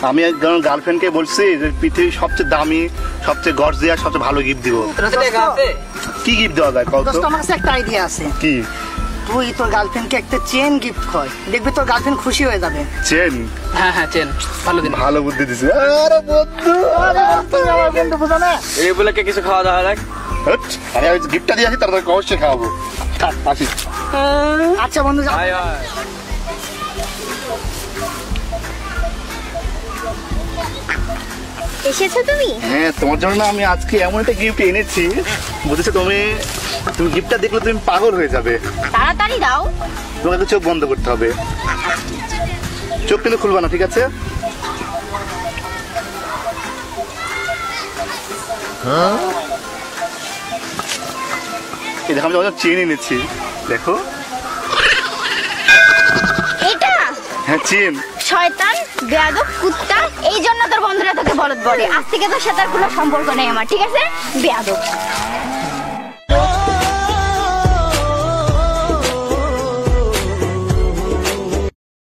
আমি একজন গার্লফ্রেন্ডকে বলছি যে পৃথিবীর সবচেয়ে দামি, সবচেয়ে গর্জিয়াস, সবচেয়ে ভালো গিফট দিব। কি গিফট দেওয়া যায় কত? দোস্ত, আমার কাছে একটা আইডিয়া আছে। কি? তুই তোর গার্লফ্রেন্ডকে একটা চেন গিফট কর, দেখবি তোর গার্লফ্রেন্ড খুশি হয়ে যাবে। চেন? হ্যাঁ হ্যাঁ চেন, ভালো বুদ্ধি দিছিস। আরে বন্ধু, আমার বন্ধু বুঝো না? এই বলে কিছু খাওয়া দাওয়া লাগ। আমি গিফটটা দিয়ে আসি, তারপরে অবশ্যই খাওয়াবো। আসি। আচ্ছা বন্ধু, যাও। এসেছো তুমি? হ্যাঁ, তোমার জন্য না আমি আজকে এমন একটা গিফট এনেছি, বুঝেছো? তুমি গিফটটা দেখলে তুমি পাগল হয়ে যাবে। তাড়াতাড়ি দাও। তোমাকে চোখ বন্ধ করতে হবে, চোখ কিন্তু খুলবা না, ঠিক আছে? এই দেখো, আমি তোমার চেন এনেছি, দেখো। এটা? হ্যাঁ, চেন। শয়তান, বেয়াদব, কুত্তা, এই জন্য তোর বন্ধুরা তোকে বলদ বলে। আজ থেকে তোর সাথে আর কোনো সম্পর্ক নেই আমার, ঠিক আছে? বেয়াদব।